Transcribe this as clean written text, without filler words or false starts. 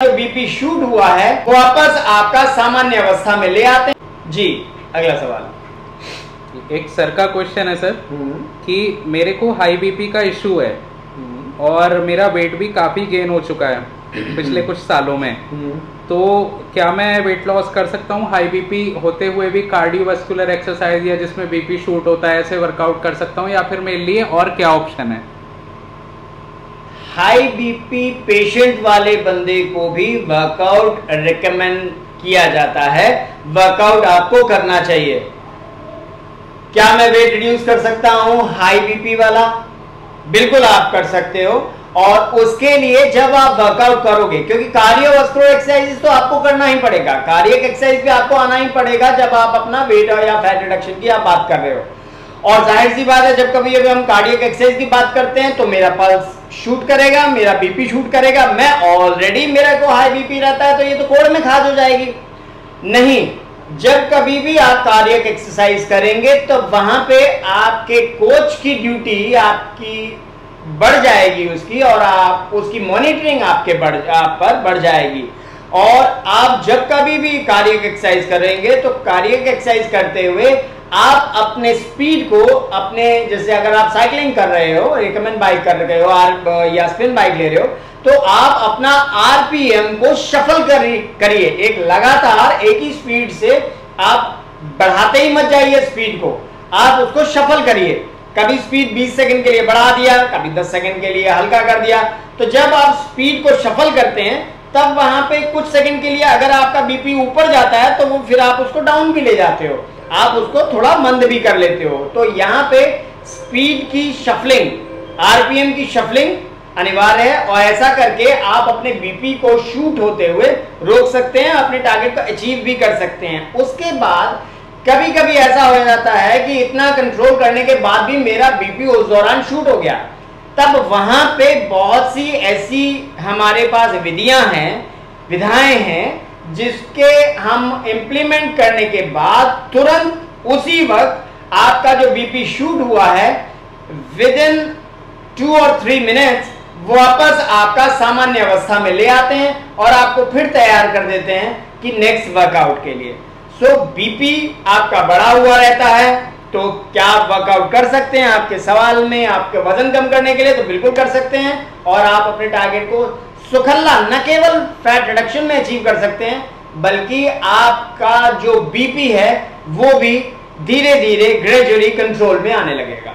जो BP shoot हुआ है वो वापस आपका सामान्य अवस्था में ले आते हैं। जी अगला सवाल। एक सर का क्वेश्चन है सर कि मेरे को हाई बीपी का इशू है और मेरा वेट भी काफ़ी गेन हो चुका है पिछले कुछ सालों में, तो क्या मैं वेट लॉस कर सकता हूँ हाई बीपी होते हुए भी? कार्डियोवास्कुलर एक्सरसाइज या जिसमें बीपी शूट होता है ऐसे वर्कआउट कर सकता हूँ, या फिर मेरे लिए और क्या ऑप्शन है? हाई बीपी पेशेंट वाले बंदे को भी वर्कआउट रिकमेंड किया जाता है, वर्कआउट आपको करना चाहिए। क्या मैं वेट रिड्यूस कर सकता हूं हाई बीपी वाला? बिल्कुल आप कर सकते हो, और उसके लिए जब आप वर्कआउट करोगे, क्योंकि कार्डियोवास्कुलर एक्सरसाइज तो आपको करना ही पड़ेगा, कार्डियक एक्सरसाइज भी आपको आना ही पड़ेगा जब आप अपना वेट या फैट रिडक्शन की आप बात कर रहे हो। और जाहिर सी बात है जब कभी हम कार्डियक एक्सरसाइज की बात करते हैं तो मेरा पल्स शूट करेगा, मेरा बीपी शूट करेगा। मैं ऑलरेडी मेरे को हाई बीपी रहता है तो ये तो कोड़ में खाद हो जाएगी। नहीं, जब कभी भी आप कार्डियक एक्सरसाइज करेंगे तो वहां पे आपके कोच की ड्यूटी आपकी बढ़ जाएगी उसकी, और आप उसकी मॉनिटरिंग आप पर बढ़ जाएगी। और आप जब कभी भी कार्डियक एक्सरसाइज करेंगे तो कार्डियक एक्सरसाइज करते हुए आप अपने स्पीड को अपने, जैसे अगर आप साइकिलिंग कर रहे हो, रिकमेंड बाइक कर रहे हो या स्पिन बाइक ले रहे हो, तो आप अपना आरपीएम को शफल करिए। एक लगातार एक ही स्पीड से आप बढ़ाते ही मत जाइए स्पीड को, आप उसको शफल करिए। कभी स्पीड 20 सेकंड के लिए बढ़ा दिया, कभी 10 सेकंड के लिए हल्का कर दिया। तो जब आप स्पीड को शफल करते हैं तब वहां पे कुछ सेकंड के लिए अगर आपका बीपी ऊपर जाता है तो वो फिर आप उसको डाउन भी ले जाते हो, आप उसको थोड़ा मंद भी कर लेते हो। तो यहाँ पे स्पीड की शफलिंग, आरपीएम की शफलिंग अनिवार्य है, और ऐसा करके आप अपने बीपी को शूट होते हुए रोक सकते हैं, अपने टारगेट को अचीव भी कर सकते हैं। उसके बाद कभी कभी ऐसा हो जाता है कि इतना कंट्रोल करने के बाद भी मेरा बीपी उस दौरान शूट हो गया, तब वहां पे बहुत सी ऐसी हमारे पास विधाएं हैं जिसके हम इम्प्लीमेंट करने के बाद तुरंत उसी वक्त आपका जो बीपी शूट हुआ है विद इन 2 और 3 मिनट्स वापस आपका सामान्य अवस्था में ले आते हैं और आपको फिर तैयार कर देते हैं कि नेक्स्ट वर्कआउट के लिए। सो बीपी आपका बढ़ा हुआ रहता है तो क्या आप वर्कआउट कर सकते हैं? आपके सवाल में आपके वजन कम करने के लिए तो बिल्कुल कर सकते हैं, और आप अपने टारगेट को सुखल्ला न केवल फैट रिडक्शन में अचीव कर सकते हैं, बल्कि आपका जो बीपी है वो भी धीरे धीरे ग्रेजुअली कंट्रोल में आने लगेगा।